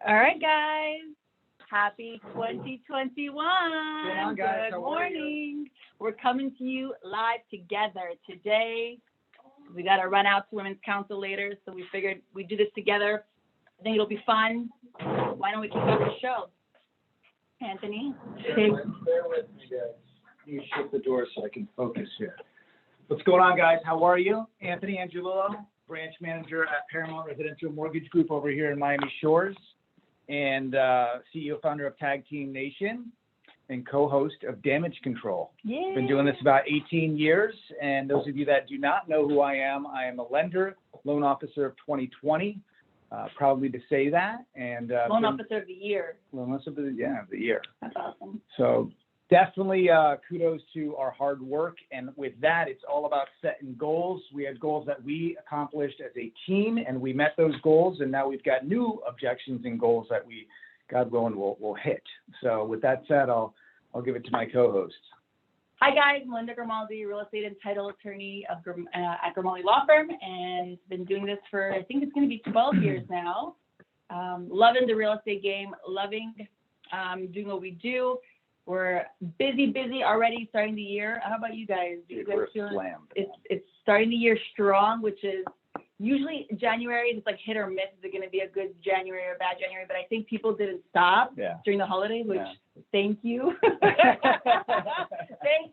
All right, guys. Happy 2021. On, guys. Good morning. We're coming to you live together today. We got to run out to Women's Council later, so we figured we'd do this together. I think it'll be fun. Why don't we kick off the show? Anthony? Bear with me, guys. You shut the door so I can focus here. What's going on, guys? How are you? Anthony Angelillo, branch manager at Paramount Residential Mortgage Group over here in Miami Shores, and CEO founder of Tag Team Nation, and co-host of Damage Control. Yeah. Been doing this about 18 years, and those of you that do not know who I am a lender, loan officer of 2020, proudly to say that. And Loan Officer of the Year. Loan Officer of the Year. That's awesome. So definitely kudos to our hard work, and with that, it's all about setting goals. We had goals that we accomplished as a team, and we met those goals, and now we've got new objections and goals that we, God willing, will hit. So with that said, I'll give it to my co-host. Hi guys, Melinda Grimaldi, real estate and title attorney at Grimaldi Law Firm, and been doing this for, I think it's going to be 12 years now. Loving the real estate game, loving doing what we do. We're busy already starting the year. How about you guys? Do you guys feel it's starting the year strong, which is usually January, it's like hit or miss. Is it going to be a good January or a bad January? But I think people didn't stop during the holidays, which thank you. Thank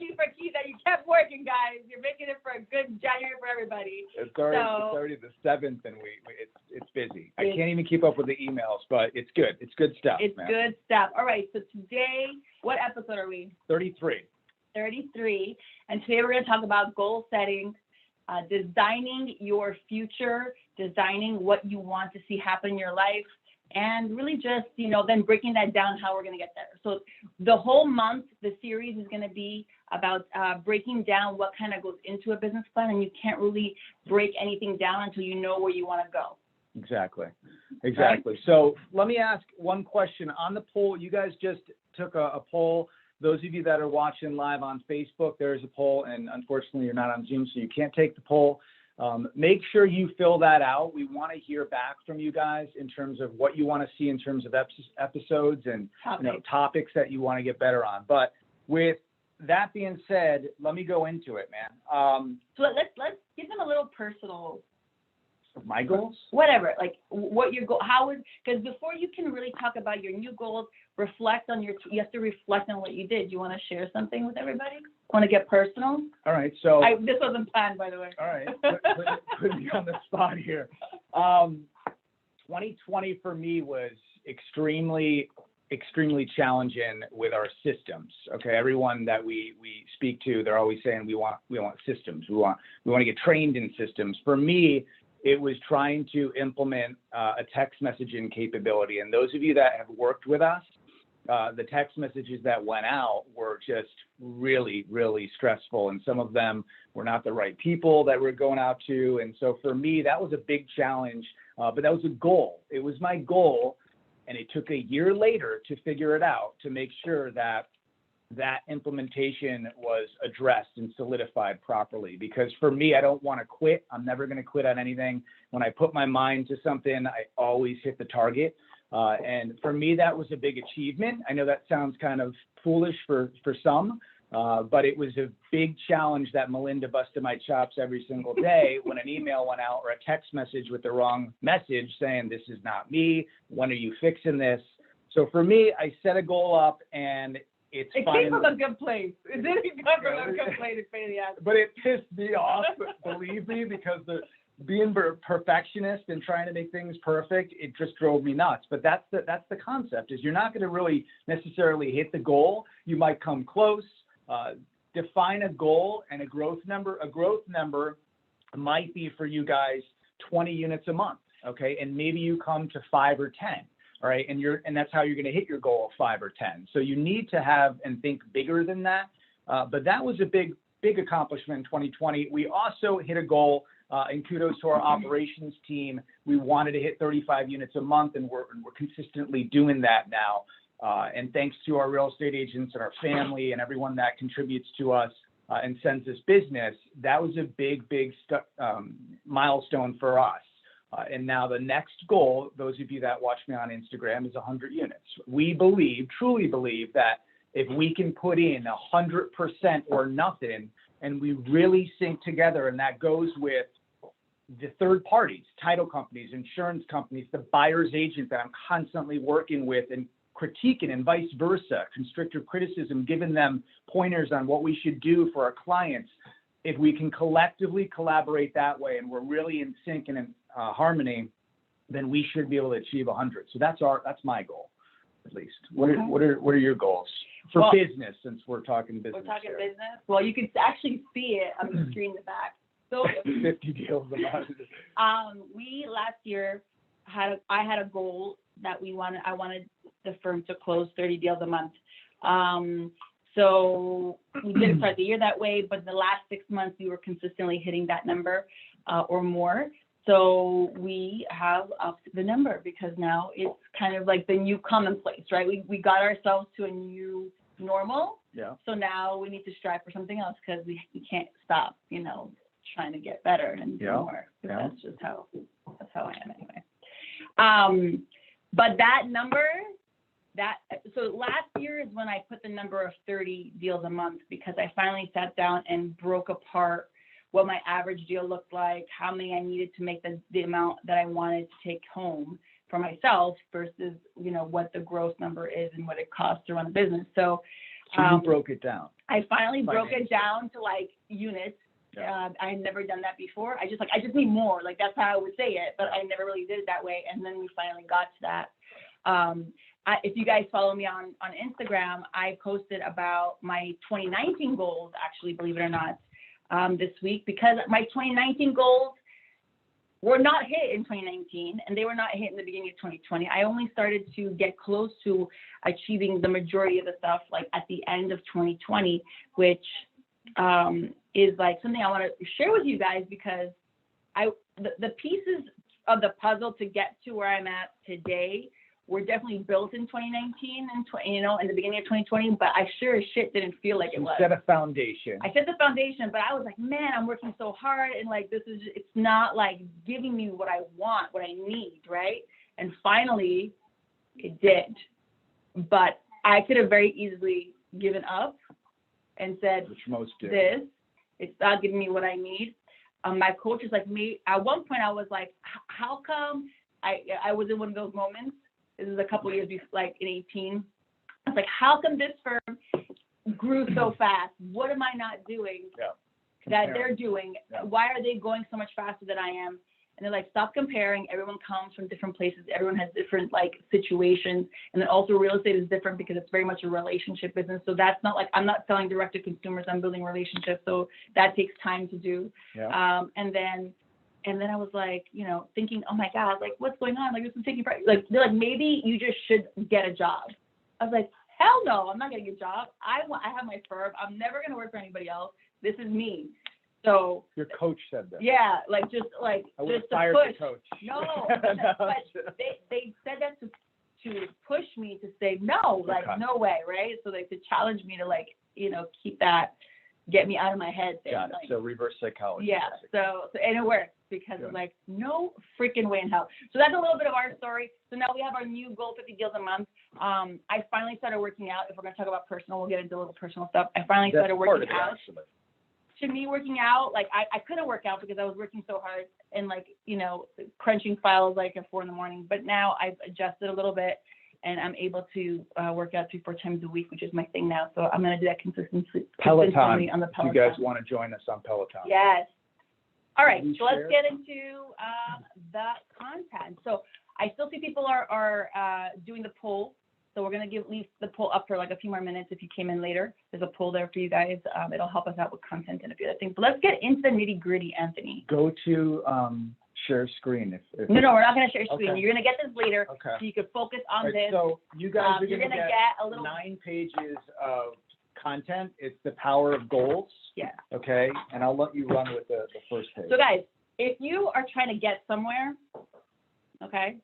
you for keeping that. You kept working, guys. You're making it for a good January for everybody. It's already the 7th, and it's busy. I can't even keep up with the emails, but it's good. It's good stuff. It's good stuff. All right. So today, what episode are we? 33. 33. And today we're going to talk about goal setting. Designing your future, designing what you want to see happen in your life, and really just, then breaking that down, how we're going to get there. So the whole month, the series is going to be about breaking down what kind of goes into a business plan, and you can't really break anything down until you know where you want to go. Exactly. Right? So let me ask one question. On the poll, you guys just took a poll. Those of you that are watching live on Facebook, there is a poll, and unfortunately you're not on Zoom, so you can't take the poll. Make sure you fill that out. We want to hear back from you guys in terms of what you want to see in terms of episodes and topics that you want to get better on. But with that being said, let me go into it, man. So let's give them a little personal. My goals? Whatever, like what your goal, because before you can really talk about your new goals, you have to reflect on what you did. You want to share something with everybody? Want to get personal? All right, so. This wasn't planned, by the way. All right, put me on the spot here. 2020 for me was extremely challenging with our systems. Okay, everyone that we speak to, they're always saying we want systems. We want to get trained in systems. For me, it was trying to implement a text messaging capability. And those of you that have worked with us, the text messages that went out were just really, really stressful. And some of them were not the right people that we're going out to. And so for me, that was a big challenge, but that was a goal. It was my goal. And it took a year later to figure it out, to make sure that implementation was addressed and solidified properly. Because for me, I don't want to quit. I'm never going to quit on anything. When I put my mind to something, I always hit the target. And for me, that was a big achievement. I know that sounds kind of foolish for some, but it was a big challenge that Melinda busted my chops every single day when an email went out or a text message with the wrong message saying, this is not me. When are you fixing this? So for me, I set a goal up, and it came from a good place. It didn't come from a good place, but it pissed me off, believe me, because being a perfectionist and trying to make things perfect, it just drove me nuts. But that's the concept, is you're not going to really necessarily hit the goal. You might come close. Define a goal and a growth number. A growth number might be for you guys 20 units a month, okay? And maybe you come to 5 or 10. All right, and that's how you're going to hit your goal of 5 or 10. So you need to have and think bigger than that. But that was a big accomplishment in 2020. We also hit a goal, and kudos to our operations team. We wanted to hit 35 units a month, and we're consistently doing that now. And thanks to our real estate agents and our family and everyone that contributes to us and sends us business, that was a big milestone for us. And now the next goal, those of you that watch me on Instagram, is 100 units. We believe, truly believe, that if we can put in 100% or nothing, and we really sync together, and that goes with the third parties, title companies, insurance companies, the buyer's agent that I'm constantly working with and critiquing, and vice versa, constructive criticism, giving them pointers on what we should do for our clients. If we can collectively collaborate that way, and we're really in sync and in harmony, then we should be able to achieve 100. So that's my goal, at least. What are your goals for business, since we're talking business? We're talking business. Well, you can actually see it on the screen in the back. So 50 deals a month. We last year I had a goal that I wanted the firm to close 30 deals a month. So we didn't start the year that way, but the last 6 months we were consistently hitting that number or more. So we have upped the number because now it's kind of like the new commonplace, right? We got ourselves to a new normal. Yeah. So now we need to strive for something else because we can't stop, trying to get better and do more. Yeah. That's just how I am anyway. But that number, so last year is when I put the number of 30 deals a month, because I finally sat down and broke apart what my average deal looked like, how many I needed to make the amount that I wanted to take home for myself versus, what the gross number is and what it costs to run a business. So you broke it down. I finally broke it down to like units. Yeah. I had never done that before. I just need more. Like that's how I would say it, but I never really did it that way. And then we finally got to that. If you guys follow me on Instagram, I posted about my 2019 goals, actually, believe it or not, this week, because my 2019 goals were not hit in 2019 and they were not hit in the beginning of 2020. I only started to get close to achieving the majority of the stuff like at the end of 2020, which is like something I want to share with you guys, because the pieces of the puzzle to get to where I'm at today were definitely built in 2019 and in the beginning of 2020, but I sure as shit didn't feel like it was. Set a foundation. I set the foundation, but I was like, man, I'm working so hard, and like it's not like giving me what I want, what I need, right? And finally, it did. But I could have very easily given up and said, which most do. It's not giving me what I need. My coach is like me. At one point, I was like, how come I was in one of those moments? This is a couple of years before, like in 18. I was like, how come this firm grew so fast? What am I not doing that they're doing? Yeah. Why are they going so much faster than I am? And they're like, stop comparing. Everyone comes from different places. Everyone has different like situations. And then also real estate is different because it's very much a relationship business. So that's not like, I'm not selling direct to consumers. I'm building relationships. So that takes time to do. Yeah. And then I was like, thinking, oh my God, like what's going on? Like this is taking price. Like they're like, maybe you just should get a job. I was like, hell no, I'm not getting a job. I have my firm. I'm never going to work for anybody else. This is me. So your coach said that. Yeah, like just I would have just fired to push. the coach. No, but they said that to push me to say no, like no way, right? So they to challenge me to like keep that, get me out of my head. Got it. Like, so reverse psychology. Yeah. So and it works because I'm like no freaking way in hell. So that's a little bit of our story. So now we have our new goal, 50 deals a month. I finally started working out. If we're gonna talk about personal, we'll get into a little personal stuff. I finally started working out. Actually. To me, working out, like I couldn't work out because I was working so hard and like, crunching files like at 4 a.m. But now I've adjusted a little bit and I'm able to work out 3-4 times a week, which is my thing now. So I'm going to do that consistently Peloton. On the Peloton. If you guys want to join us on Peloton. Yes. All right. So let's get into the content. So I still see people are doing the poll. So we're going to leave the poll up for like a few more minutes if you came in later. There's a poll there for you guys. It'll help us out with content and a few other things. But let's get into the nitty gritty, Anthony. Go to share screen. No, we're not going to share screen. Okay. You're going to get this later so you can focus on this. So you guys are going to get a little 9 pages of content. It's the power of goals. Yeah. Okay. And I'll let you run with the first page. So guys, if you are trying to get somewhere, okay,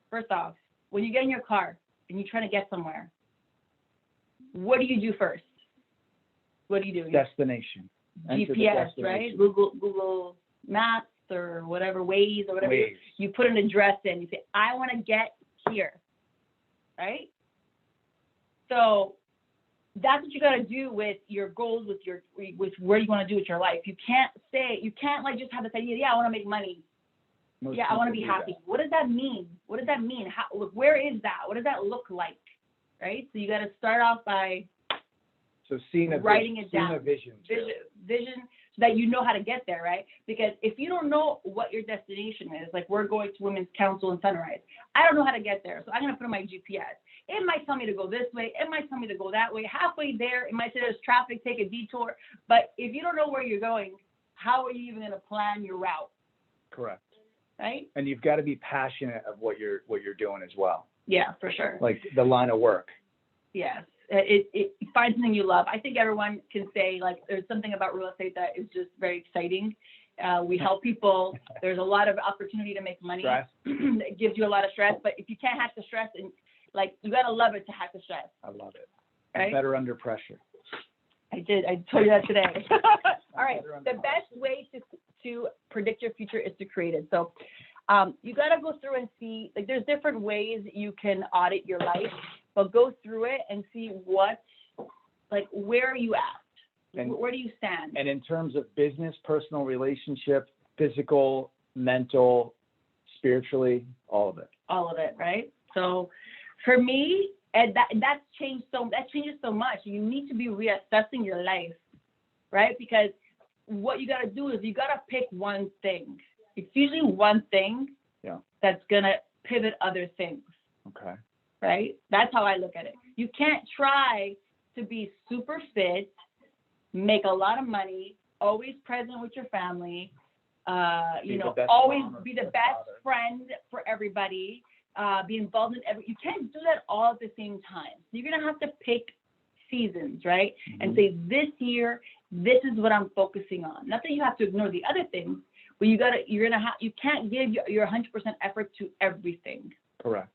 first off, when you get in your car, and you're trying to get somewhere, what do you do first? What do you do? Destination. GPS, right? Google Maps, or whatever, Waze or whatever. Waze. You put an address in. You say, I want to get here, right? So that's what you got to do with your goals, with where you want to do with your life. You can't like just have this idea, yeah, I want to make money. Yeah, I want to be happy. What does that mean? What does that mean? Where is that? What does that look like? Right? So you got to start off by writing it down. Vision so that you know how to get there, right? Because if you don't know what your destination is, like we're going to Women's Council in Sunrise, I don't know how to get there, so I'm going to put in my GPS. It might tell me to go this way. It might tell me to go that way. Halfway there, it might say there's traffic, take a detour. But if you don't know where you're going, how are you even going to plan your route? Correct. Right? And you've got to be passionate of what you're doing as well. Yeah, for sure. Like the line of work. Yes. Find something you love. I think everyone can say, like, there's something about real estate that is just very exciting. We help people. There's a lot of opportunity to make money. It gives you a lot of stress, but if you can't hack the stress, and like, you got to love it to hack the stress. I love it. Right? Better under pressure. I did. I told you that today. All right. The best way to predict your future is to create it. So you got to go through and see, like, there's different ways you can audit your life, but go through it and see where are you at? And where do you stand? And in terms of business, personal relationship, physical, mental, spiritually, all of it. All of it, right? So for me, and that changes so much. You need to be reassessing your life, right? Because what you got to do is you got to pick one thing. It's usually one thing that's going to pivot other things. Okay. Right? That's how I look at it. You can't try to be super fit, make a lot of money, always present with your family, always be the best friend for everybody, be involved in you can't do that all at the same time. You're going to have to pick seasons, right? Mm-hmm. And say, this year, this is what I'm focusing on. Not that you have to ignore the other things, but you can't give your 100% effort to everything. Correct.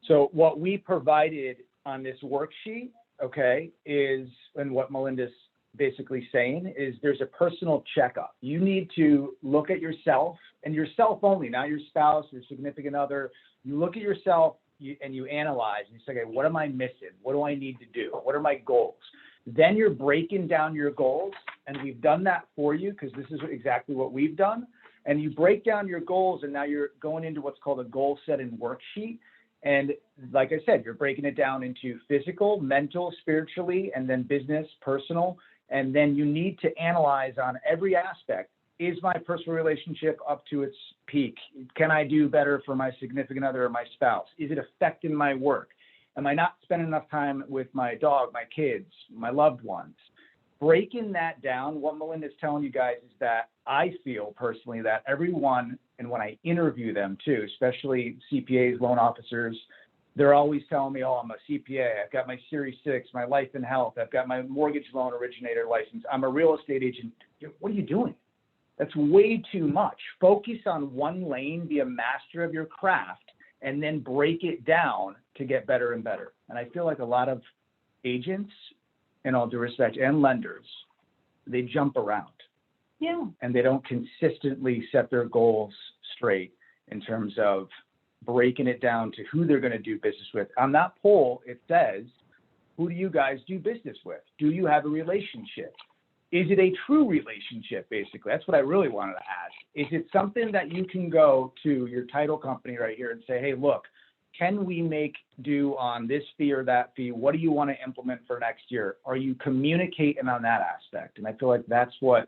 So what we provided on this worksheet, okay, is, and what Melinda's basically saying is, there's a personal checkup. You need to look at yourself, and yourself only, not your spouse, your significant other. You look at yourself and you analyze, and you say, okay, what am I missing? What do I need to do? What are my goals? Then you're breaking down your goals, and we've done that for you because this is exactly what we've done. And you break down your goals, and now you're going into what's called a goal setting worksheet. And like I said, you're breaking it down into physical, mental, spiritually, and then business, personal. And then you need to analyze on every aspect. Is my personal relationship up to its peak? Can I do better for my significant other or my spouse? Is it affecting my work? Am I not spending enough time with my dog, my kids, my loved ones? Breaking that down, what Melinda's telling you guys is that I feel personally that everyone, and when I interview them too, especially CPAs, loan officers, they're always telling me, oh, I'm a CPA, I've got my Series 6, my life and health, I've got my mortgage loan originator license, I'm a real estate agent. What are you doing? That's way too much. Focus on one lane, be a master of your craft, and then break it down to get better and better. And I feel like a lot of agents, in all due respect, and lenders, they jump around. Yeah. And they don't consistently set their goals straight in terms of breaking it down to who they're going to do business with. On that poll, it says, who do you guys do business with? Do you have a relationship? Is it a true relationship, basically? That's what I really wanted to ask. Is it something that you can go to your title company right here and say, hey, look, can we make do on this fee or that fee? What do you want to implement for next year? Are you communicating on that aspect? And I feel like that's what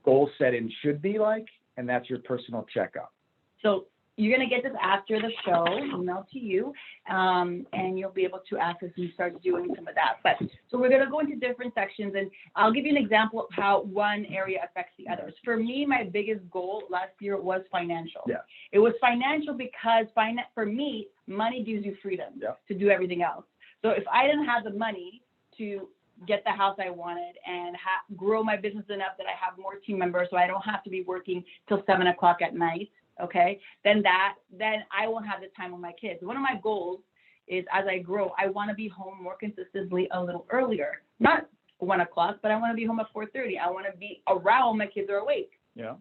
goal setting should be like, and that's your personal checkup. So you're going to get this after the show, emailed to you, and you'll be able to access and start doing some of that. But so we're going to go into different sections, and I'll give you an example of how one area affects the others. For me, my biggest goal last year was financial. Yeah. It was financial because for me, money gives you freedom to do everything else. So if I didn't have the money to get the house I wanted and grow my business enough that I have more team members so I don't have to be working till 7 o'clock at night, okay, then I won't have the time with my kids. One of my goals is, as I grow, I want to be home more consistently a little earlier. Not 1 o'clock, but I want to be home at 4:30. I want to be around when my kids are awake. Yeah.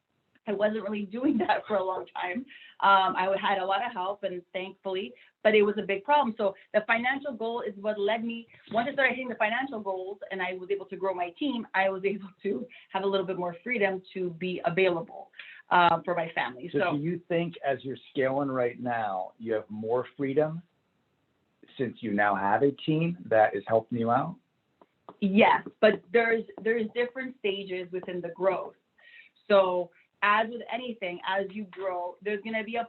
I wasn't really doing that for a long time. I had a lot of help, and thankfully, but it was a big problem. So the financial goal is what led me, once I started hitting the financial goals and I was able to grow my team, I was able to have a little bit more freedom to be available for my family. So do you think as you're scaling right now, you have more freedom since you now have a team that is helping you out? Yes, but there's different stages within the growth. So as with anything, as you grow, there's going to be a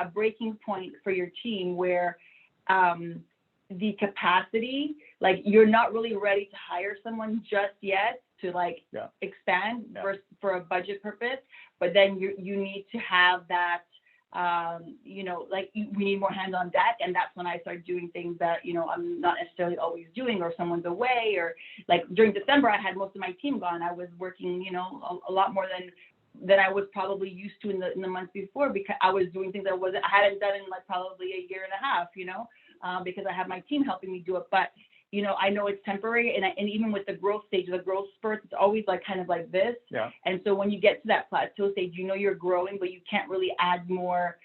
breaking point for your team where the capacity, like you're not really ready to hire someone just yet to expand for a budget purpose, but then you need to have that, we need more hands on deck. And that's when I started doing things that, I'm not necessarily always doing, or someone's away, or like during December, I had most of my team gone. I was working, a lot more than I was probably used to in the months before, because I was doing things I hadn't done in probably a year and a half, because I have my team helping me do it. But, I know it's temporary, and even with the growth stage, the growth spurts, it's always kind of like this. Yeah. And so when you get to that plateau stage, you're growing, but you can't really add more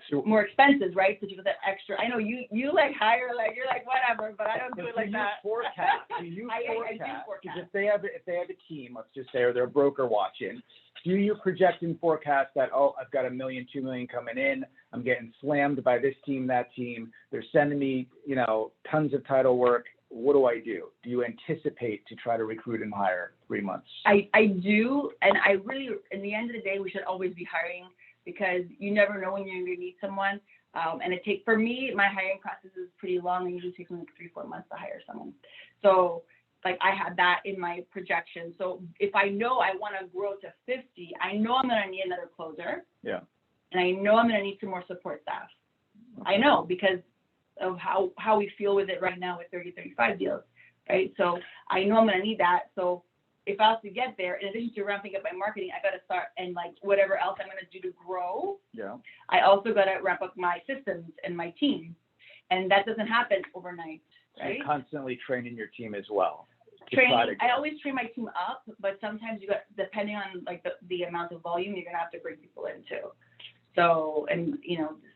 expenses, right? So you put that extra. I know you hire, you're whatever, but I don't do it like that. Do you forecast? I do forecast. If they have a team, let's just say, or they're a broker watching, do you project and forecast that, I've got $1 million, $2 million coming in, I'm getting slammed by this team, that team, they're sending me, tons of title work, what do I do? Do you anticipate to try to recruit and hire 3 months? I do, and I really, in the end of the day, we should always be hiring, because you never know when you're going to need someone. And for me, my hiring process is pretty long, and usually takes me 3-4 months to hire someone. So I had that in my projection. So if I know I want to grow to 50, I know I'm going to need another closer. Yeah. And I know I'm going to need some more support staff. Okay. I know, because of how we feel with it right now with 30-35 deals, right? So I know I'm going to need that. So if I was to get there, in addition to ramping up my marketing, I got to start, and whatever else I'm going to do to grow. Yeah. I also got to ramp up my systems and my team, and that doesn't happen overnight, right? So you're constantly training your team as well. I always train my team up, but sometimes depending on the amount of volume, you're gonna have to bring people in too. So, and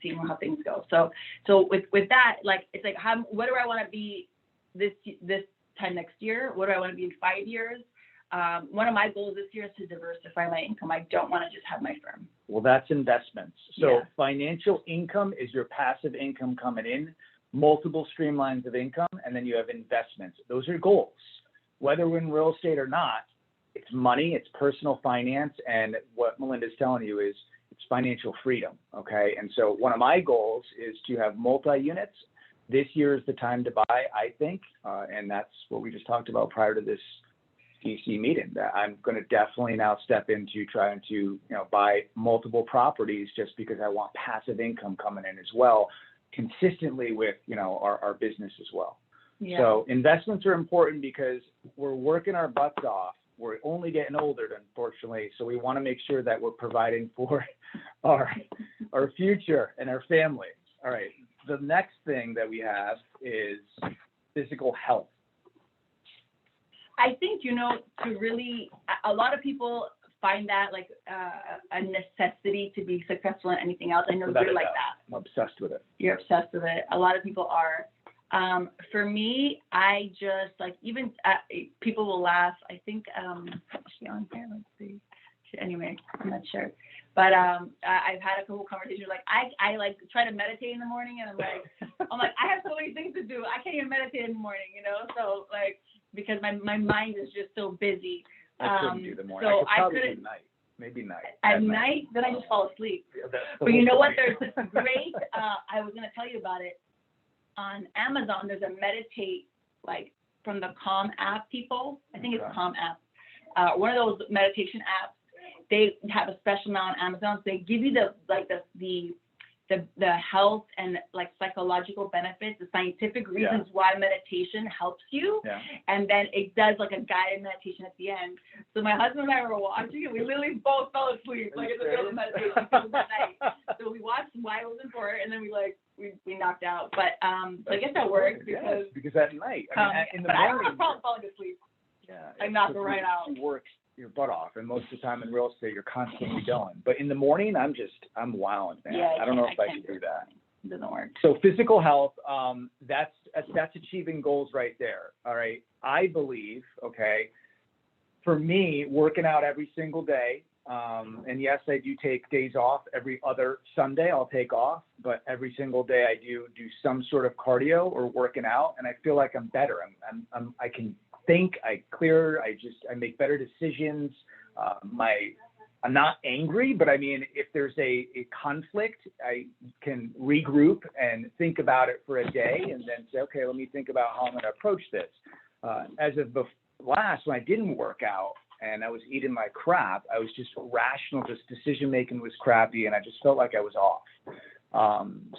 seeing how things go. So with that, it's what do I want to be this time next year? What do I want to be in 5 years? One of my goals this year is to diversify my income. I don't want to just have my firm. Well, that's investments. So financial income is your passive income coming in, multiple streamlines of income, and then you have investments. Those are goals. Whether we're in real estate or not, it's money, it's personal finance, and what Melinda's telling you is it's financial freedom, okay? And so one of my goals is to have multi-units. This year is the time to buy, I think, and that's what we just talked about prior to this DC meeting, that I'm going to definitely now step into trying to buy multiple properties, just because I want passive income coming in as well, consistently with our business as well. Yeah. So investments are important because we're working our butts off. We're only getting older, unfortunately, so we want to make sure that we're providing for our future and our family. All right, the next thing that we have is physical health. I think, to really, a lot of people find that a necessity to be successful in anything else. I know you're like that. I'm obsessed with it. You're obsessed with it. A lot of people are. For me, I just even people will laugh. I think is she on here? Let's see. Anyway, I'm not sure. But I've had a couple conversations. I try to meditate in the morning, and I'm like I have so many things to do. I can't even meditate in the morning, So because my mind is just so busy. I couldn't do the morning. So I could do night. Maybe night. At night, then I just fall asleep. But you know what? There's great. I was going to tell you about it. On Amazon, there's a meditate, from the Calm app people. I think it's Calm app. One of those meditation apps. They have a special now on Amazon. So they give you the health and psychological benefits, the scientific reasons why meditation helps you. Yeah. And then it does a guided meditation at the end. So my husband and I were watching it. We literally both fell asleep in the middle of meditation at night. So we watched why it was important, and then we knocked out. But I guess that works because at night, in the morning, I don't have a problem falling asleep. Yeah, I knock it right out. your butt off. And most of the time in real estate, you're constantly going. But in the morning, I'm wowing, man. Yeah, I don't know if I can't can do that. It doesn't work. So physical health, that's achieving goals right there. All right. I believe, okay, for me, working out every single day, and yes, I do take days off. Every other Sunday I'll take off, but every single day I do some sort of cardio or working out, and I feel like I'm better. I can think, I make better decisions. I'm not angry, but I mean, if there's a conflict, I can regroup and think about it for a day and then say, okay, let me think about how I'm going to approach this. As of last, when I didn't work out and I was eating my crap, I was just irrational, just decision-making was crappy, and I just felt like I was off.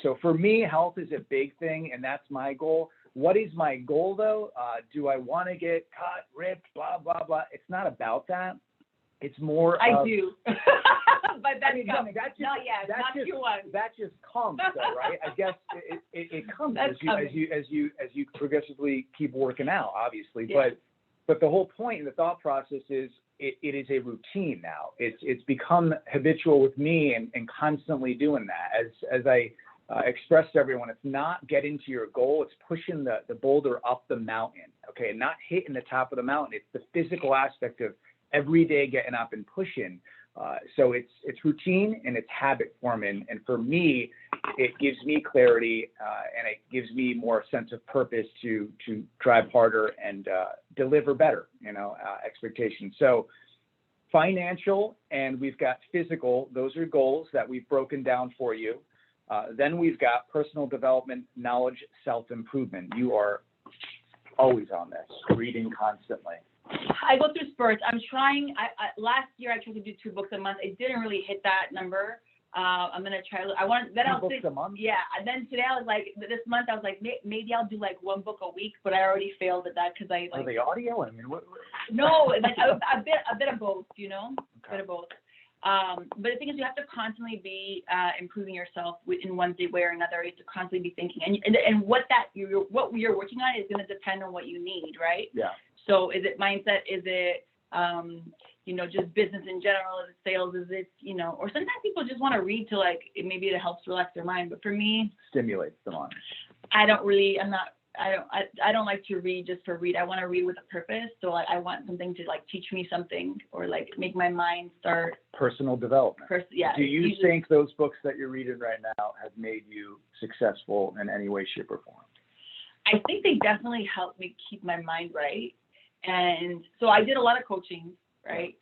So for me, health is a big thing, and that's my goal. What is my goal, though? Do I want to get cut, ripped, blah, blah, blah? It's not about that. It's more I do. But that's coming. That just, not yet. Not Q1. That just comes, though, right? I guess it comes as you progressively keep working out, obviously. Yeah. But the whole point and the thought process is it is a routine now. It's become habitual with me and constantly doing that. As I express to everyone, it's not getting to your goal. It's pushing the boulder up the mountain, okay? Not hitting the top of the mountain. It's the physical aspect of every day getting up and pushing. So it's routine and it's habit forming. And for me, it gives me clarity and it gives me more sense of purpose to drive harder and deliver better, expectations. So financial, and we've got physical. Those are goals that we've broken down for you. Then we've got personal development, knowledge, self-improvement. You are always on this, reading constantly. I go through spurts. I'm trying. Last year I tried to do 2 books a month. It didn't really hit that number. I'm gonna try. I want. Then 2 books a month. Yeah. And then today I was like, this month I was like, maybe I'll do like 1 book a week. But I already failed at that because Are they audio? I mean, what? No, like a bit of both. Okay. A bit of both. But the thing is, you have to constantly be improving yourself in one way or another. You have to constantly be thinking, and what you're working on is going to depend on what you need, right? Yeah. So is it mindset? Is it, just business in general? Is it sales? Is it, or sometimes people just want to read to maybe it helps relax their mind. But for me, stimulates the mind. I don't like to read just for read. I want to read with a purpose. So I want something to teach me something or make my mind start. Personal development. Yeah. Do you think those books that you're reading right now have made you successful in any way, shape, or form? I think they definitely helped me keep my mind right. And so I did a lot of coaching, right?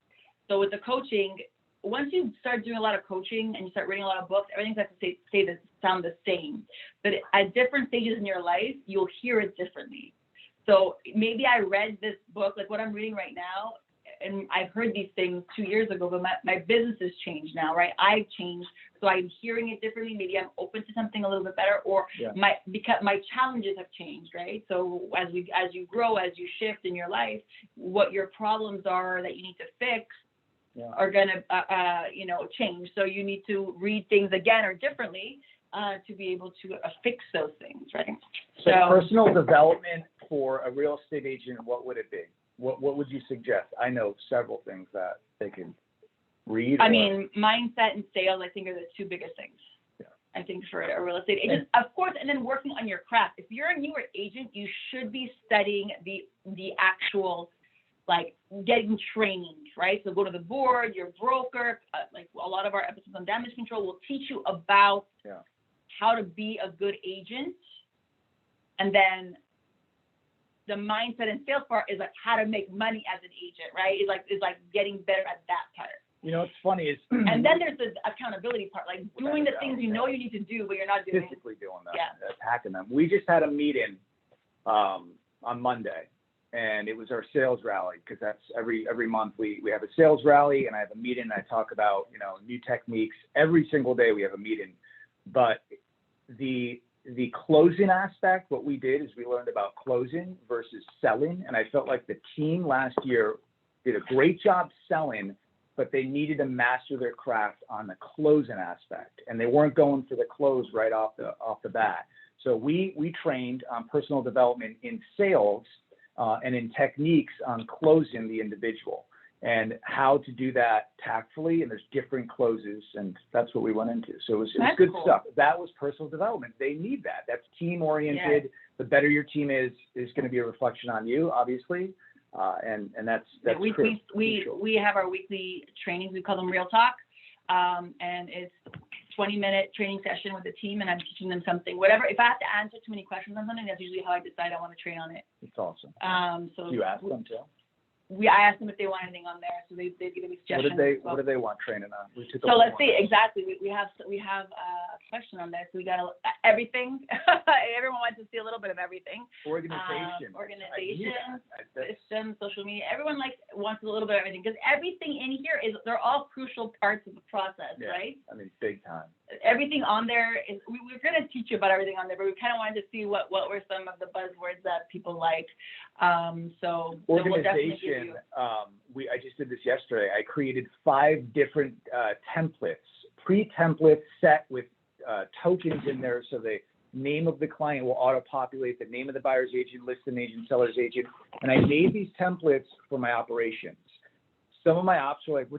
So with the coaching, once you start doing a lot of coaching and you start reading a lot of books, everything's like to sound the same. But at different stages in your life, you'll hear it differently. So maybe I read this book, like what I'm reading right now, and I've heard these things 2 years ago, but my business has changed now, right? I've changed, so I'm hearing it differently. Maybe I'm open to something a little bit better, or because my challenges have changed, right? So as you grow, as you shift in your life, what your problems are that you need to fix are gonna change. So you need to read things again or differently to be able to fix those things, right? So personal development for a real estate agent, what would it be? What would you suggest? I know several things that they can read. I mean, mindset and sales, I think, are the 2 biggest things. Yeah. I think for a real estate agent, of course, and then working on your craft. If you're a newer agent, you should be studying the actual, getting trained, right? So go to the board, your broker, a lot of our episodes on damage control will teach you about how to be a good agent, and then the mindset and sales part is how to make money as an agent, right? It's like getting better at that part. What's funny is, and then there's the accountability part, doing the things you know you need to do, but you're not doing. Physically doing them, attacking them. We just had a meeting on Monday, and it was our sales rally, because that's every month we have a sales rally, and I have a meeting. And I talk about new techniques every single day. We have a meeting, but the closing aspect, what we did is we learned about closing versus selling. And I felt like the team last year did a great job selling, but they needed to master their craft on the closing aspect. And they weren't going for the close right off the bat. So we trained on personal development in sales and in techniques on closing the individual. and how to do that tactfully. And there's different closes, and that's what we went into. So it was good cool stuff. That was personal development. They need that. That's team oriented. Yes. The better your team is going to be a reflection on you, obviously. And that's we have our weekly trainings. We call them Real Talk. And it's 20-minute training session with the team, and I'm teaching them something, whatever. If I have to answer too many questions on something, that's usually how I decide I want to train on it. It's awesome. So do you ask them too? I asked them if they want anything on there, so they give me suggestions. What do they want training on? So let's see, exactly. We have a question on there, so we got everything. Everyone wants to see a little bit of everything. Organization, systems, social media. Everyone wants a little bit of everything, because everything in here they're all crucial parts of the process, right? I mean, big time. Everything on there is. We're going to teach you about everything on there, but we kind of wanted to see what were some of the buzzwords that people like. So organization. I just did this yesterday. I created 5 different templates, pre-templates set with tokens in there, so the name of the client will auto-populate, the name of the buyer's agent, listing agent, seller's agent, and I made these templates for my operations. Some of my ops were like,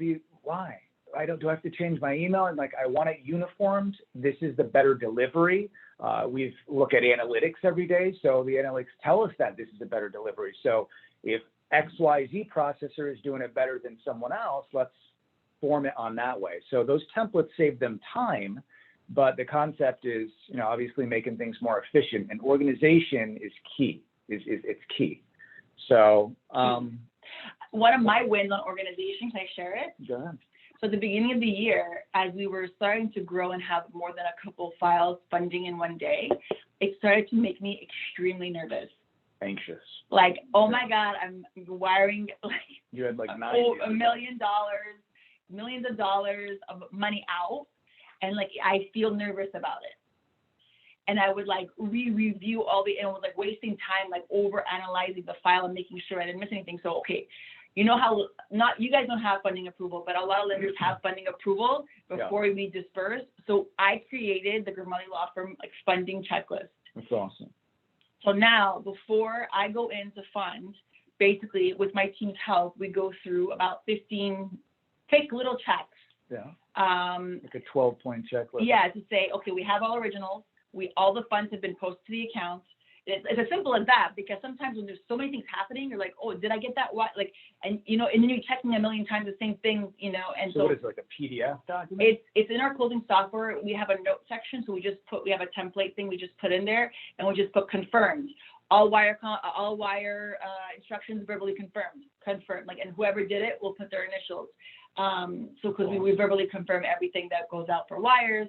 why? Do I have to change my email? And I want it uniformed. This is the better delivery. We look at analytics every day, so the analytics tell us that this is a better delivery. So if XYZ processor is doing it better than someone else, let's form it on that way. So those templates save them time, but the concept is, obviously making things more efficient, and organization is key. It's key. So one of my wins on organization, can I share it? Go ahead. So at the beginning of the year, as we were starting to grow and have more than a couple files funding in one day, it started to make me extremely nervous. Anxious. Oh my God, I'm wiring you had $1 million, millions of dollars of money out, and I feel nervous about it. And I would re-review and it was wasting time, over analyzing the file and making sure I didn't miss anything. So okay, you know how you guys don't have funding approval, but a lot of lenders have funding approval before we disperse. So I created the Grimaldi Law Firm funding checklist. That's awesome. So now, before I go in to fund, basically with my team's help, we go through about 15 fake little checks. Yeah. A 12-point checklist. Yeah, to say, okay, we have all originals. All the funds have been posted to the account. It's as simple as that, because sometimes when there's so many things happening, you're like, oh, did I get that right? And then you're checking a million times the same thing, and so what is it, a PDF document? It's in our closing software. We have a note section, so we have a template thing we just put in there, and we just put confirmed. All wire instructions verbally confirmed, and whoever did it will put their initials. So because we verbally confirm everything that goes out for wires.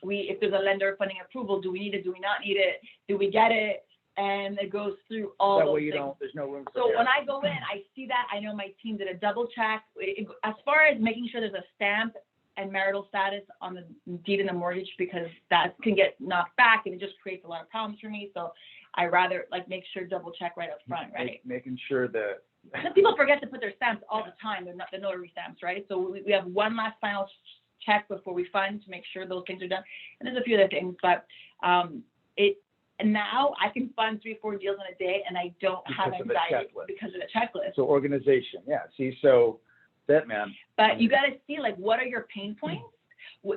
If there's a lender funding approval, do we need it? Do we not need it? Do we get it? And it goes through all those things. There's no room for So when I go in, I see that. I know my team did a double check. As far as making sure there's a stamp and marital status on the deed and the mortgage, because that can get knocked back and it just creates a lot of problems for me. So I rather make sure double check right up front, right? Making sure that people forget to put their stamps all the time. They're not the notary stamps, right? So we have one last final check before we fund to make sure those things are done. And there's a few other things, but now I can fund 3-4 deals in a day, and I don't have anxiety because of the checklist. So organization, yeah. See, so that, man. But you got to see what are your pain points.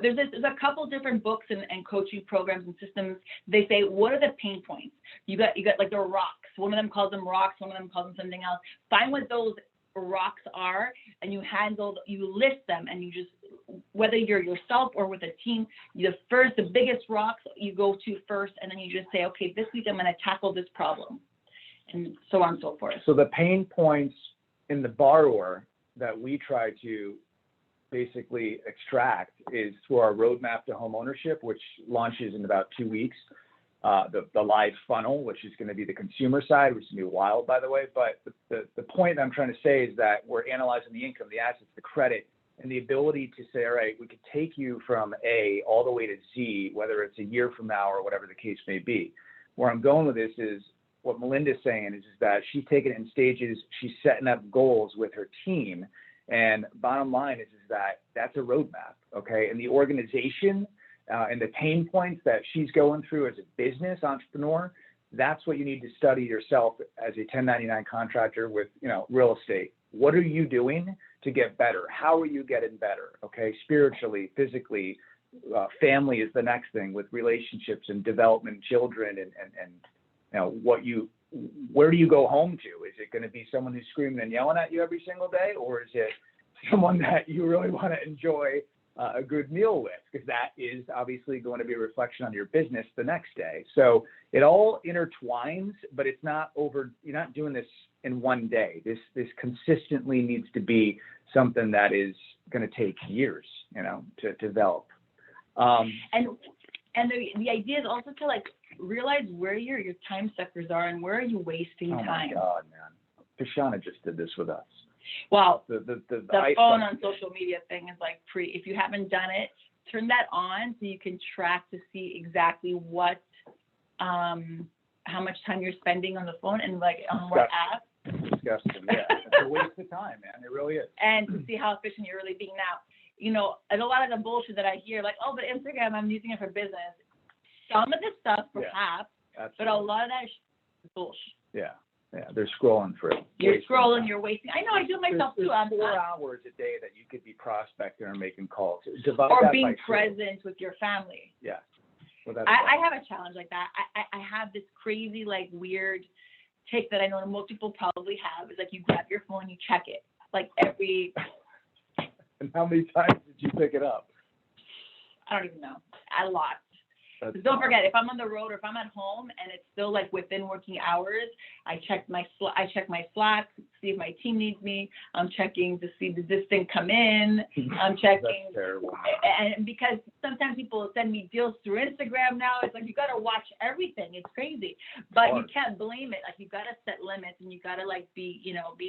There's a couple different books and coaching programs and systems. They say, what are the pain points? You got the rocks. One of them calls them rocks. One of them calls them something else. Find what those rocks are, and you list them, and you just, whether you're yourself or with a team, the biggest rocks you go to first, and then you just say, okay, this week I'm going to tackle this problem, and so on and so forth. So the pain points in the borrower that we try to basically extract is through our roadmap to home ownership, which launches in about 2 weeks. The live funnel, which is going to be the consumer side, which is going to be wild, by the way. But the point I'm trying to say is that we're analyzing the income, the assets, the credit, and the ability to say, all right, we could take you from A all the way to Z, whether it's a year from now or whatever the case may be. Where I'm going with this is what Melinda's saying is that she's taking it in stages. She's setting up goals with her team. And bottom line is that that's a roadmap, okay? And the organization and the pain points that she's going through as a business entrepreneur, that's what you need to study yourself as a 1099 contractor with, real estate. What are you doing to get better? How are you getting better? Okay, spiritually, physically, family is the next thing with relationships and development, children, and you know, where do you go home to? Is it going to be someone who's screaming and yelling at you every single day, or is it someone that you really want to enjoy a good meal with? Because that is obviously going to be a reflection on your business the next day. So it all intertwines, but it's not over. You're not doing this in one day. This consistently needs to be something that is going to take years, you know, to develop. And the idea is also to like realize where your time suckers are and where are you wasting time. Oh my God, man. Pashana just did this with us. Wow. The phone on social media thing is like if you haven't done it, turn that on so you can track to see exactly what, how much time you're spending on the phone and like on what app. Disgusting, yeah. It's a waste of time, man. It really is. And to see how efficient you're really being now. You know, and a lot of the bullshit that I hear, like, oh, but Instagram, I'm using it for business. Some of the stuff, perhaps, but a lot of that is bullshit. Yeah, they're scrolling through. You're scrolling, you're wasting. I know, I do it myself too. There's 4 hours a day that you could be prospecting or making calls. Or being present with your family. Yeah. Well, I have a challenge like that. I have this crazy, like, weird take that I know most people probably have. Is like you grab your phone, you check it. Like every... And how many times did you pick it up? I don't even know. A lot. Don't forget, if I'm on the road or if I'm at home and it's still like within working hours, I check my Slack, see if my team needs me. I'm checking to see does this thing come in. I'm checking. That's terrible. And because sometimes people send me deals through Instagram now, it's like you got to watch everything. It's crazy, but you can't blame it. Like you got to set limits and you got to like be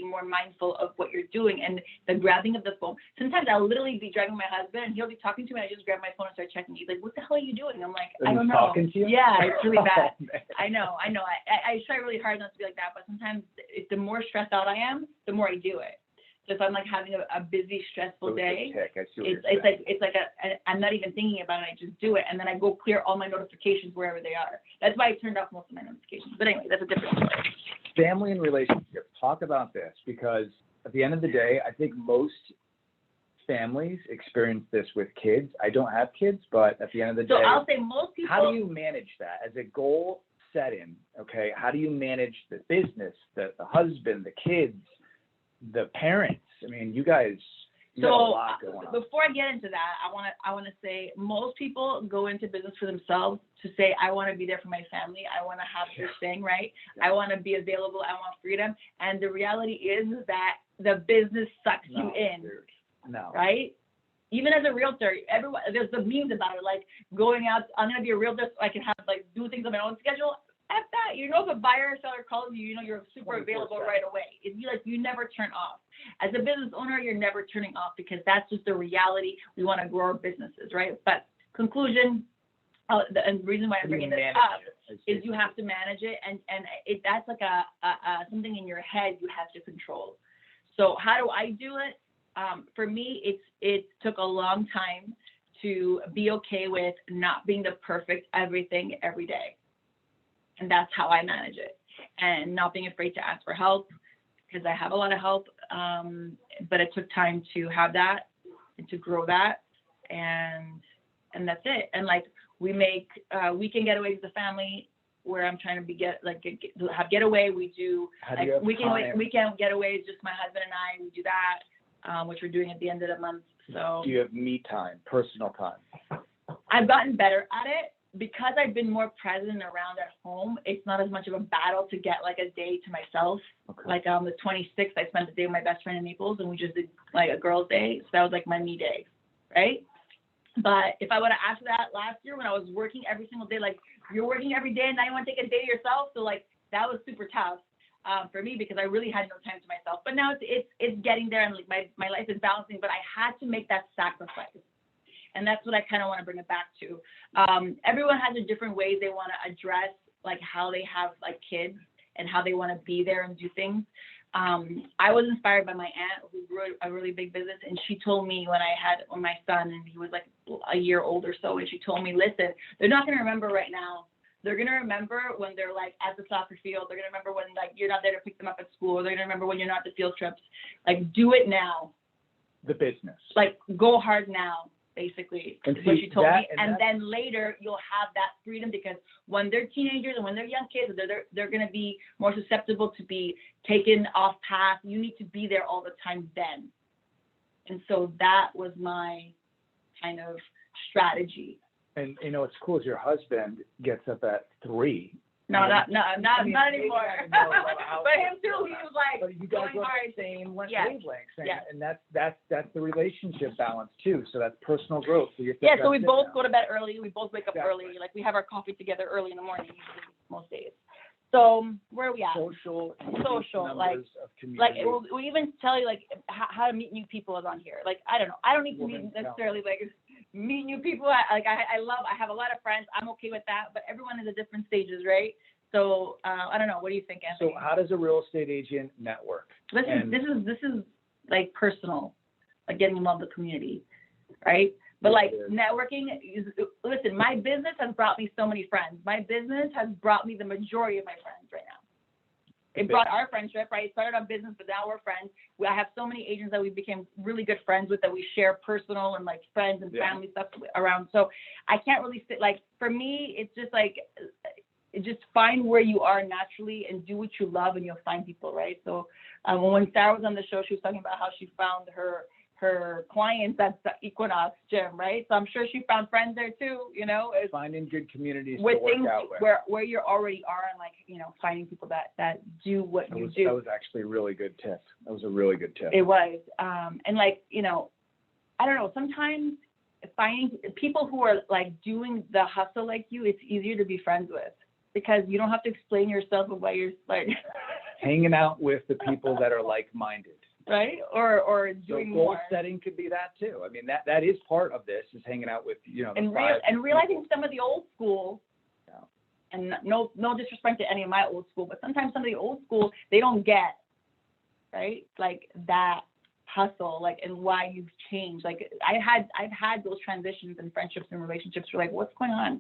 more mindful of what you're doing and the grabbing of the phone. Sometimes I'll literally be driving my husband and he'll be talking to me and I just grab my phone and start checking. He's like, "What the hell are you doing?" I'm like, I don't know. Talking to you? Yeah, it's really bad. I know. I try really hard not to be like that, but sometimes the more stressed out I am, the more I do it. So if I'm like having a busy, stressful day, it's like I'm not even thinking about it. I just do it, and then I go clear all my notifications wherever they are. That's why I turned off most of my notifications. But anyway, that's a different story. Family and relationships. Talk about this, because at the end of the day, I think most families experience this with kids. I don't have kids, but at the end of the day, so I'll say most people. How do you manage that as a goal setting? Okay, how do you manage the business, the husband, the kids, the parents? I mean, you guys. got a lot going on. Before I get into that, I want to say most people go into business for themselves to say, I want to be there for my family. I want to have this thing, right? I want to be available. I want freedom. And the reality is that the business sucks you in. No. Right? Even as a realtor, everyone, there's the memes about it, like going out, I'm going to be a realtor so I can have, like, do things on my own schedule. F that. You know, if a buyer or seller calls you, you know you're super available right away. It'd be like you never turn off. As a business owner, you're never turning off because that's just the reality. We want to grow our businesses, right? But conclusion, and the reason why I'm bringing this up is you have to manage it, and that's like a something in your head you have to control. So how do I do it? For me, it took a long time to be okay with not being the perfect everything every day. And that's how I manage it. And not being afraid to ask for help, because I have a lot of help. But it took time to have that and to grow that. And that's it. And like we make weekend getaways as a family where I'm trying to have getaway. We do like weekend getaways, just my husband and I, we do that. Which we're doing at the end of the month. So do you have me time, personal time? I've gotten better at it because I've been more present around at home. It's not as much of a battle to get like a day to myself. Okay. Like the 26th, I spent the day with my best friend in Naples, and we just did like a girls' day. So that was like my me day, right? But if I would have asked that last year when I was working every single day, like you're working every day and now you want to take a day to yourself, so like that was super tough. For me, because I really had no time to myself. But now it's getting there, and like my life is balancing, but I had to make that sacrifice. And that's what I kind of want to bring it back to. Everyone has a different ways they want to address like how they have like kids and how they want to be there and do things. I was inspired by my aunt who grew a really big business, and she told me when I had my son and he was like a year old or so, and she told me, listen, they're not going to remember right now They're going to remember when they're like at the soccer field. They're going to remember when like you're not there to pick them up at school. They're going to remember when you're not at the field trips. Like, do it now. The business. Like, go hard now, basically, and is see, what she told me. And that, then later you'll have that freedom, because when they're teenagers and when they're young kids, they're going to be more susceptible to be taken off path. You need to be there all the time then. And so that was my kind of strategy. And you know, what's cool is your husband gets up at 3. No, not anymore. But But him too, he was like, but you guys going are hard. the same Yes. wavelengths, and, Yes. and that's the relationship balance too. So that's personal growth. So Yeah, so we both go to bed early. We both wake up Exactly. early. Like, we have our coffee together early in the morning, usually, most days. So where are we at? social, like- numbers of community. Like, we even tell you, like, how to meet new people is on here. Like, I don't know. I don't need to Women's necessarily, like, meet new people. I have a lot of friends. I'm okay with that. But everyone is at different stages, right? So I don't know. What do you think, Anthony? So how does a real estate agent network? This is like personal, like getting involved in the community, right? But like networking is, listen, my business has brought me so many friends. My business has brought me the majority of my friends right now. It brought our friendship, right? It started on business, but now we're friends. I have so many agents that we became really good friends with, that we share personal and like friends and family stuff around. So I can't really sit, like, for me, it's just like, just find where you are naturally and do what you love, and you'll find people, right? So when Sarah was on the show, she was talking about how she found her clients at the Equinox gym, right? So I'm sure she found friends there too, you know. Finding good communities with to work things out with. where you already are, and like, you know, finding people that do what you do. That was actually a really good tip. That was a really good tip. It was, and like, you know, I don't know, sometimes finding people who are like doing the hustle like you, it's easier to be friends with, because you don't have to explain yourself of why you're like hanging out with the people that are like-minded. Right? Or doing so goal more. setting could be that too. I mean, that is part of this, is hanging out with, you know, And realizing some of the old school, and no disrespect to any of my old school, but sometimes some of the old school, they don't get, right? Like that hustle, like, and why you've changed. Like I've had those transitions in friendships and relationships where like, what's going on?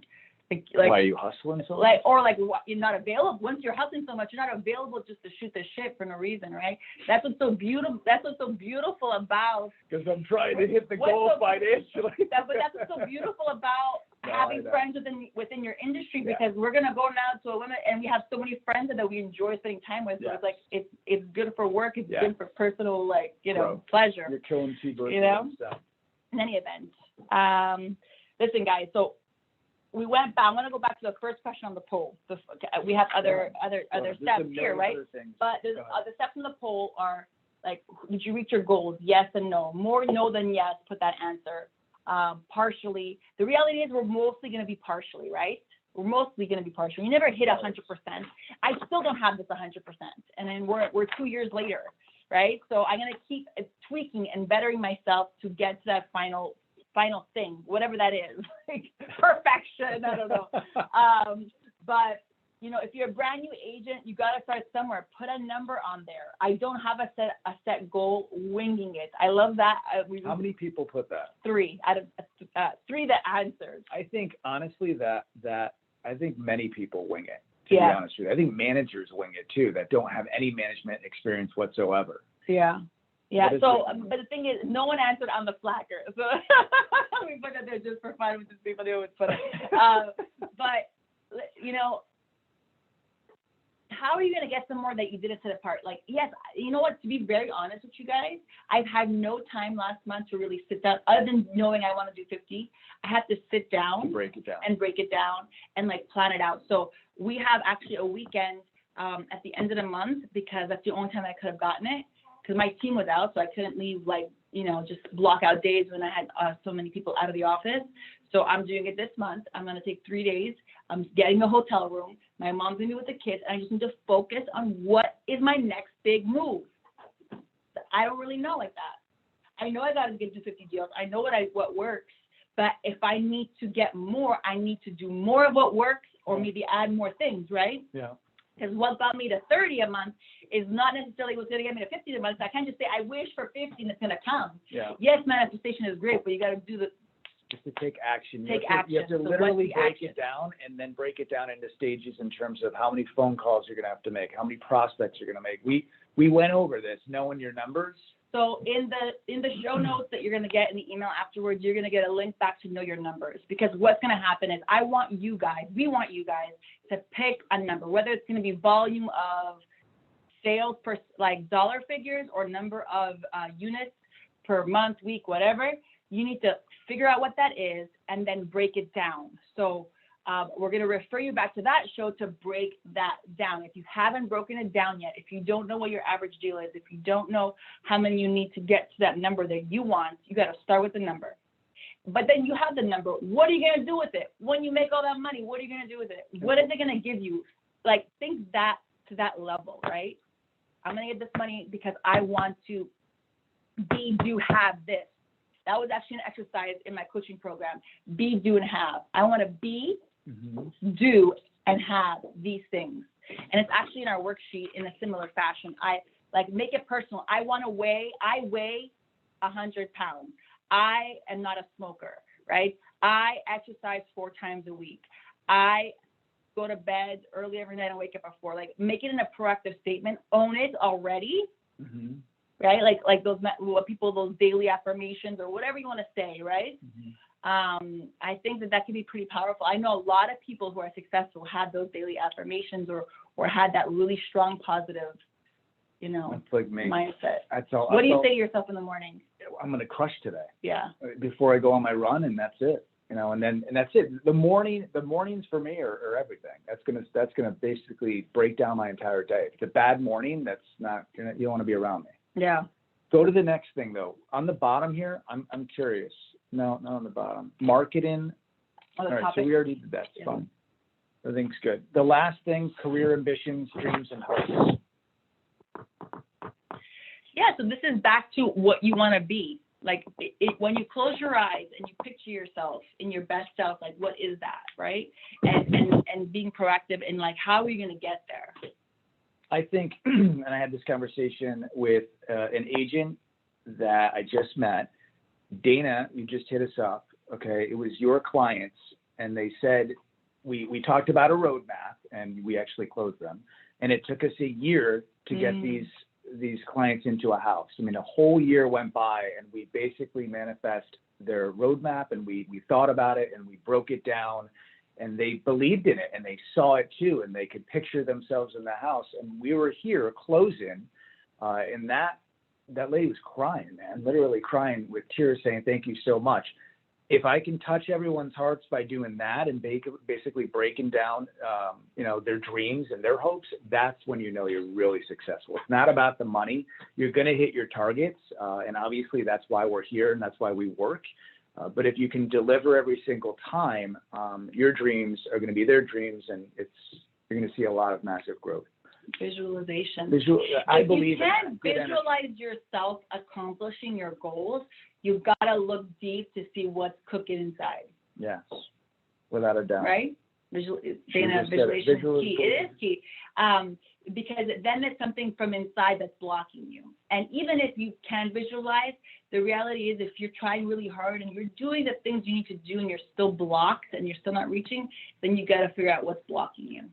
Like, why are you hustling so much? Like, or like, you're not available. Once you're hustling so much, you're not available just to shoot the shit for no reason, right? That's what's so beautiful. That's what's so beautiful about. Because I'm trying to hit the goal financially. But that's what's so beautiful about having friends within your industry, because we're gonna go now to a women, and we have so many friends that we enjoy spending time with. So it's like it's good for work. It's good for personal, like, you know, pleasure. You're killing two birds with one stone. In any event, listen, guys. So. We went back. I'm going to go back to the first question on the poll. We have other steps here, right? But the steps in the poll are like, did you reach your goals? Yes and no. More no than yes. Put that answer. Partially. The reality is we're mostly going to be partially, right? We're mostly going to be partial. You never hit 100%. I still don't have this 100%. And then we're 2 years later, right? So I'm going to keep tweaking and bettering myself to get to that final thing, whatever that is, like perfection, I don't know. But, you know, if you're a brand new agent, you got to start somewhere. Put a number on there. I don't have a set goal, winging it. I love that. How many people put that? 3 out of 3 that answered. I think, honestly, that I think many people wing it, to be honest with you. I think managers wing it too, that don't have any management experience whatsoever. Yeah. Yeah, so, but the thing is, no one answered on the Flacker. So we put it there just for fun with the people who would put it. But, you know, how are you going to get some more that you didn't set apart? Like, yes, you know what, to be very honest with you guys, I've had no time last month to really sit down, other than knowing I want to do 50. I have to sit down and break it down and like plan it out. So we have actually a weekend at the end of the month, because that's the only time I could have gotten it. Because my team was out, so I couldn't leave, like, you know, just block out days when I had so many people out of the office. So I'm doing it this month. I'm going to take 3 days. I'm getting a hotel room. My mom's going to be with the kids, and I just need to focus on what is my next big move. I don't really know like that. I know I got to get to 50 deals. I know what works. But if I need to get more, I need to do more of what works, or maybe add more things, right? Yeah. Because what got me to 30 a month is not necessarily what's going to get me to 50 a month. I can't just say, I wish for 50 and it's going to come. Yeah. Yes, manifestation is great, but you got to do is to take action. Take You have to action. So literally what's the break action? it down and then break it down into stages in terms of how many phone calls you're going to have to make, how many prospects you're going to make. We went over this, knowing your numbers. So in the show notes that you're going to get in the email afterwards, you're going to get a link back to know your numbers, because what's going to happen is we want you guys to pick a number, whether it's going to be volume of sales per like dollar figures or number of units per month, week, whatever. You need to figure out what that is and then break it down. So we're going to refer you back to that show to break that down. If you haven't broken it down yet, if you don't know what your average deal is, if you don't know how many you need to get to that number that you want, you got to start with the number. But then you have the number. What are you going to do with it? When you make all that money, what are you going to do with it? What is it going to give you? Like, think that to that level, right? I'm going to get this money because I want to do, have this. That was actually an exercise in my coaching program. Be, do, and have. I want to be, do, and have these things. And it's actually in our worksheet in a similar fashion. I like make it personal. I weigh 100 pounds. I am not a smoker, right? I exercise 4 times a week. I go to bed early every night and wake up at 4. Like, make it in a proactive statement. Own it already, right? Like those daily affirmations or whatever you want to say, right? I think that can be pretty powerful. I know a lot of people who are successful had those daily affirmations or had that really strong positive, That's like me. mindset. That's all. What do you say to yourself in the morning? I'm going to crush today. Yeah. Before I go on my run, and that's it. And that's it. The mornings for me are everything. That's gonna basically break down my entire day. If it's a bad morning, you don't want to be around me. Yeah. Go to the next thing though. On the bottom here, I'm curious. No, not on the bottom. Marketing. On the All right, topic. so we already did that. It's fun. Everything's good. The last thing: career ambitions, dreams, and hopes. Yeah. So this is back to what you want to be. Like when you close your eyes and you picture yourself in your best self, like what is that, right? And being proactive and like how are you going to get there? I think, and I had this conversation with an agent that I just met. Dana, you just hit us up. Okay, it was your clients, and they said we talked about a roadmap, and we actually closed them. And it took us a year to get these clients into a house. I mean, a whole year went by, and we basically manifest their roadmap, and we thought about it, and we broke it down, and they believed in it, and they saw it too, and they could picture themselves in the house. And we were here closing, and that lady was crying, man, literally crying with tears, saying, "Thank you so much." If I can touch everyone's hearts by doing that and basically breaking down, their dreams and their hopes, that's when you're really successful. It's not about the money. You're going to hit your targets, and obviously that's why we're here and that's why we work. But if you can deliver every single time, your dreams are going to be their dreams, and you're going to see a lot of massive growth. Visualization. I believe you can't visualize yourself accomplishing your goals, you've got to look deep to see what's cooking inside. Yes, without a doubt. Right? Visualization is key. It is key. Because then there's something from inside that's blocking you. And even if you can visualize, the reality is if you're trying really hard and you're doing the things you need to do and you're still blocked and you're still not reaching, then you got to figure out what's blocking you.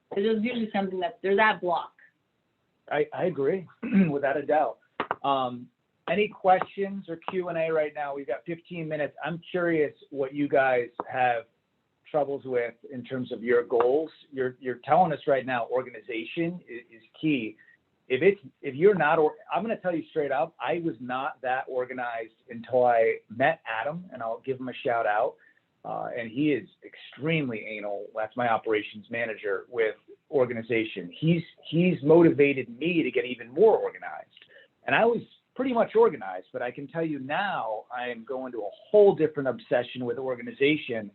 Because there's usually something there's that block. I agree, without a doubt. Any questions or Q&A right now? We've got 15 minutes. I'm curious what you guys have troubles with in terms of your goals. You're telling us right now organization is key. If you're not, I'm going to tell you straight up, I was not that organized until I met Adam, and I'll give him a shout out. And he is extremely anal. That's my operations manager with organization. He's motivated me to get even more organized. And I was pretty much organized, but I can tell you now I am going to a whole different obsession with organization.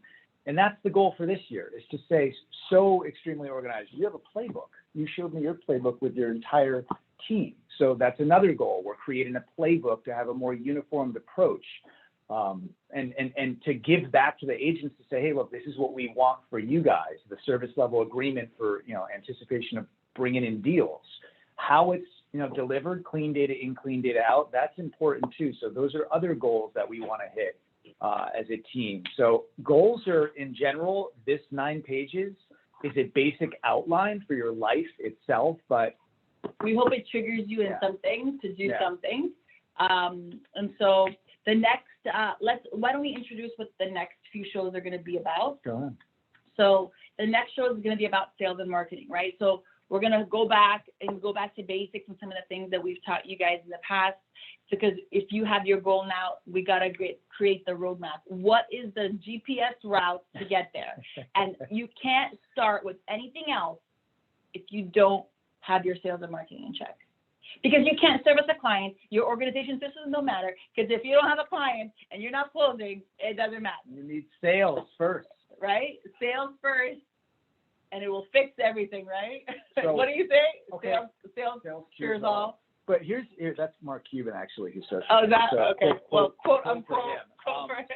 And that's the goal for this year, is to stay so extremely organized. You have a playbook. You showed me your playbook with your entire team. So that's another goal. We're creating a playbook to have a more uniformed approach. And to give back to the agents to say, hey, look, this is what we want for you guys, the service level agreement for, anticipation of bringing in deals, how it's, delivered, clean data in, clean data out. That's important too. So those are other goals that we want to hit. as a team. So goals are, in general, this 9 pages is a basic outline for your life itself, but we hope it triggers you in something to do something. And so the next, why don't we introduce what the next few shows are going to be about? Go on. So the next show is going to be about sales and marketing, right? So we're going to go back to basics and some of the things that we've taught you guys in the past, because if you have your goal now, we got to create the roadmap. What is the GPS route to get there? And you can't start with anything else if you don't have your sales and marketing in check. Because you can't service a client, your organization systems don't matter, because if you don't have a client and you're not closing, it doesn't matter. You need sales first. Right? Sales first, and it will fix everything, right? So, what do you say? Okay. Sales cures all. But here's that's Mark Cuban, actually, who says. Oh, that, so, okay. Well, quote unquote.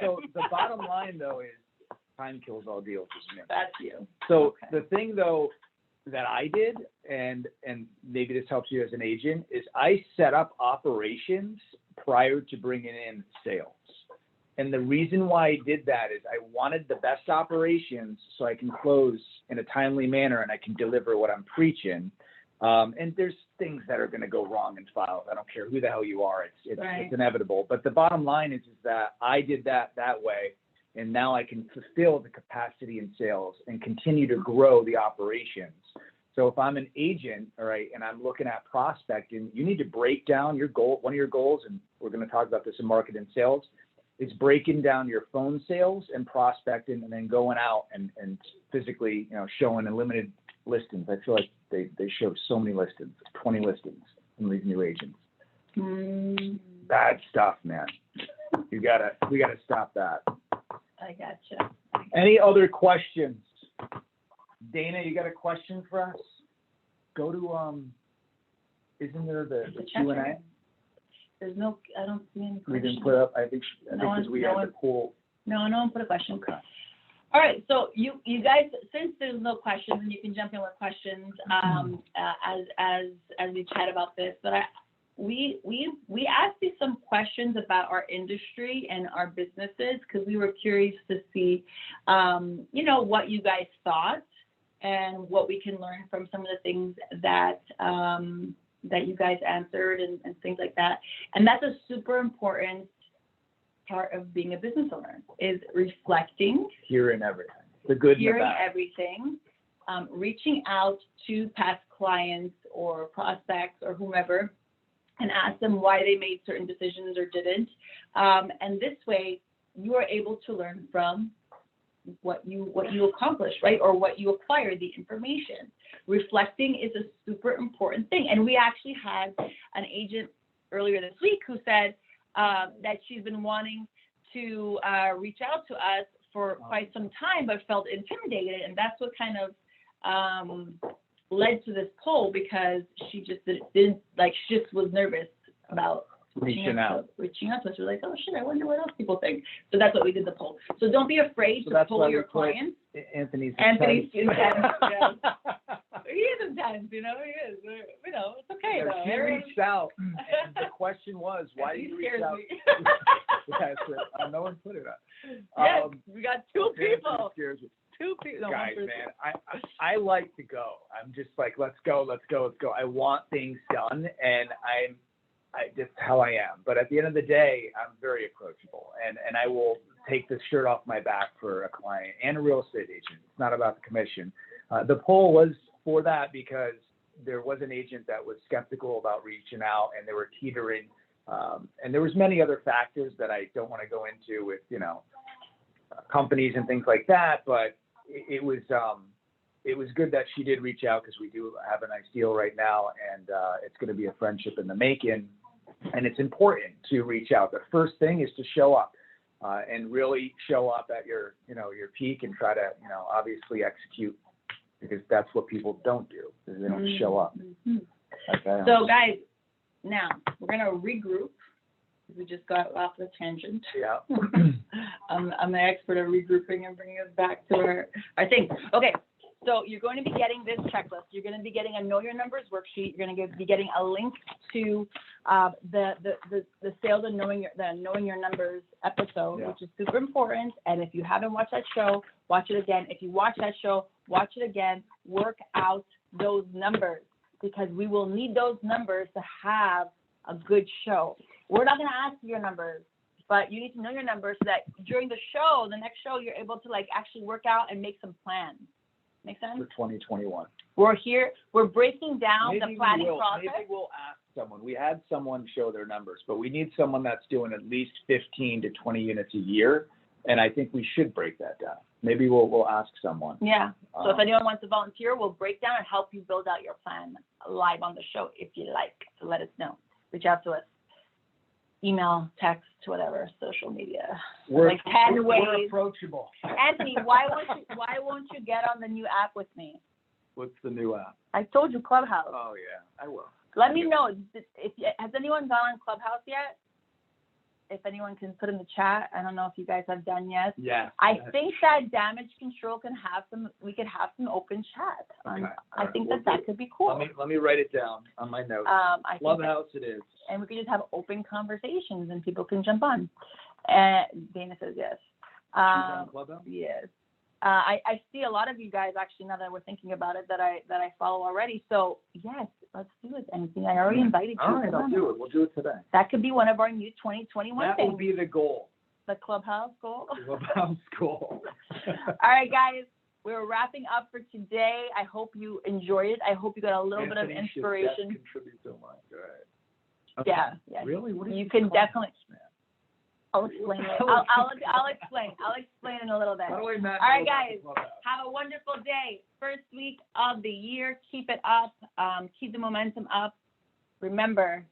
So the bottom line, though, is time kills all deals, isn't it? That's you. So the thing, though, that I did, and maybe this helps you as an agent, is I set up operations prior to bringing in sales. And the reason why I did that is I wanted the best operations so I can close in a timely manner and I can deliver what I'm preaching. And there's things that are going to go wrong in files. I don't care who the hell you are. It's inevitable. But the bottom line is that I did that way. And now I can fulfill the capacity in sales and continue to grow the operations. So if I'm an agent, all right, and I'm looking at prospecting, you need to break down your goal. One of your goals, and we're going to talk about this in marketing and sales, is breaking down your phone sales and prospecting, and then going out and physically, showing unlimited listings. I feel like they show so many listings, 20 listings from these new agents. Bad stuff, man. We gotta stop that. I gotcha. Any other questions? Dana, you got a question for us? Go to isn't there the Q&A? There's no, I don't see any questions. We didn't put up, I think because we had the pool. No one put a question. Okay. All right, so you guys, since there's no questions, and you can jump in with questions as we chat about this, but we asked you some questions about our industry and our businesses, because we were curious to see, what you guys thought and what we can learn from some of the things that you guys answered and things like that. And that's a super important part of being a business owner, is reflecting. Hearing everything. The good and the bad. Hearing everything, reaching out to past clients or prospects or whomever and ask them why they made certain decisions or didn't. And this way, you are able to learn from what you accomplished, right? Or what you acquired, the information. Reflecting is a super important thing. And we actually had an agent earlier this week who said that she's been wanting to reach out to us for quite some time, but felt intimidated. And that's what kind of led to this poll, because she just didn't, she just was nervous about reaching out to us. We're like, oh shit, I wonder what else people think. So that's what we did the poll. So don't be afraid to poll your clients. Anthony's intense. Yeah. He is intense, he is. It's okay though. She reached out, and the question was, why do you reach out? Yes, no one put it up. Yes, we got two people. Two people. No, guys, man, I like to go. I'm just like, let's go. I want things done, and that's how I am. But at the end of the day, I'm very approachable, and I will take the shirt off my back for a client and a real estate agent. It's not about the commission. The poll was for that because there was an agent that was skeptical about reaching out, and they were teetering. And there was many other factors that I don't want to go into with, companies and things like that. But it was good that she did reach out, because we do have a nice deal right now, and it's going to be a friendship in the making. And it's important to reach out. The first thing is to show up, and really show up at your peak, and try to, obviously execute, because that's what people don't do, is they don't show up. Mm-hmm. Okay. So guys, now we're going to regroup. We just got off the tangent. Yeah. I'm the expert at regrouping and bringing us back to our thing. Okay. So you're going to be getting this checklist. You're going to be getting a Know Your Numbers worksheet. You're going to be getting a link to the sales and knowing your numbers episode, which is super important. And if you haven't watched that show, watch it again. If you watch that show, watch it again. Work out those numbers because we will need those numbers to have a good show. We're not going to ask for your numbers, but you need to know your numbers so that during the show, the next show, you're able to like actually work out and make some plans. Make sense? For 2021. We're breaking down Maybe the planning process. Maybe we'll ask someone. We had someone show their numbers, but we need someone that's doing at least 15 to 20 units a year. And I think we should break that down. Maybe we'll ask someone. Yeah. So if anyone wants to volunteer, we'll break down and help you build out your plan live on the show if you like. So let us know. Reach out to us. Email, text, whatever, social media. We're 10 ways. We're approachable. Anthony, why won't you get on the new app with me? What's the new app? I told you Clubhouse. Oh yeah, I will. Let me know. Has anyone gone on Clubhouse yet? If anyone can put in the chat, I don't know if you guys have done yet. Yeah. I think that damage control we could have some open chat. Okay. I think that could be cool. Let me write it down on my notes. Clubhouse it is. And we could just have open conversations and people can jump on. And Dana says yes. She's on Clubhouse? Yes. I see a lot of you guys actually now that we're thinking about it that I follow already. So yes, let's do it. Anything I already invited you. All right, I'll do it. We'll do it today. That could be one of our new 2021 That things. will be the goal. The Clubhouse goal. Clubhouse goal. All right, guys. We're wrapping up for today. I hope you enjoyed it. I hope you got a little bit of inspiration. Contribute so much. All right. Okay. Yeah. Really? What you can definitely. Man? I'll explain it. I'll explain. I'll explain in a little bit. All right, guys. Have a wonderful day. First week of the year. Keep it up. Keep the momentum up. Remember,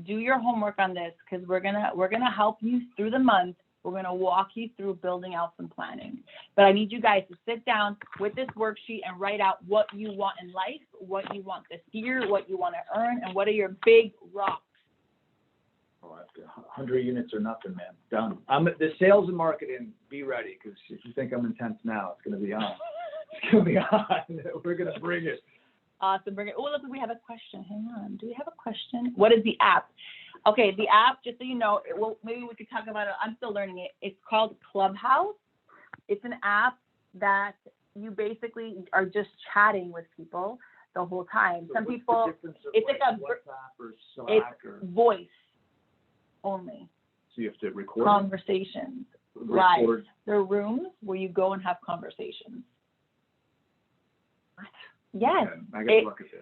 do your homework on this because we're gonna help you through the month. We're gonna walk you through building out some planning. But I need you guys to sit down with this worksheet and write out what you want in life, what you want this year, what you want to earn, and what are your big rocks. Oh, 100 units or nothing, man. Done. The sales and marketing, be ready, because if you think I'm intense now, it's going to be on. It's going to be on. We're going to bring it. Awesome. Bring it. Oh, look, we have a question. Hang on. Do we have a question? What is the app? Okay, the app, just so you know, maybe we could talk about it. I'm still learning it. It's called Clubhouse. It's an app that you basically are just chatting with people the whole time. So some people, it's like a WhatsApp or Slack it's voice only. So you have to record conversations. Right. There are rooms where you go and have conversations. What? Yes. Okay, I got to look at this.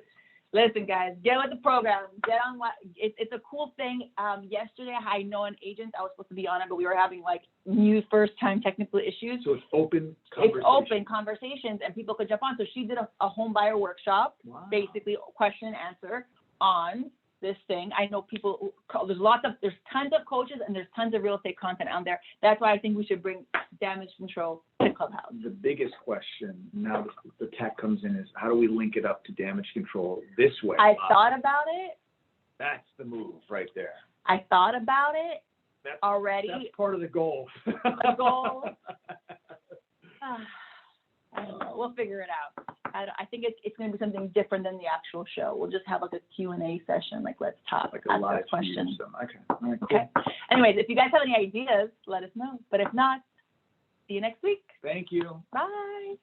Listen, guys, get with the program. Get on what it's a cool thing. Yesterday, I had an agent. I was supposed to be on it, but we were having like new first-time technical issues. So it's open conversations. It's open conversations, and people could jump on. So she did a home buyer workshop, basically question and answer on this thing. I know people. There's tons of coaches and there's tons of real estate content out there. That's why I think we should bring damage control to Clubhouse. The biggest question now that the tech comes in is how do we link it up to damage control this way? I thought about it. That's the move right there. I thought about it already. That's part of the goal. The goal. I don't know. We'll figure it out. I think it's going to be something different than the actual show. We'll just have like a Q&A session, like let's talk, like a live question. Okay. All right, cool. Okay. Anyways, if you guys have any ideas, let us know. But if not, see you next week. Thank you. Bye.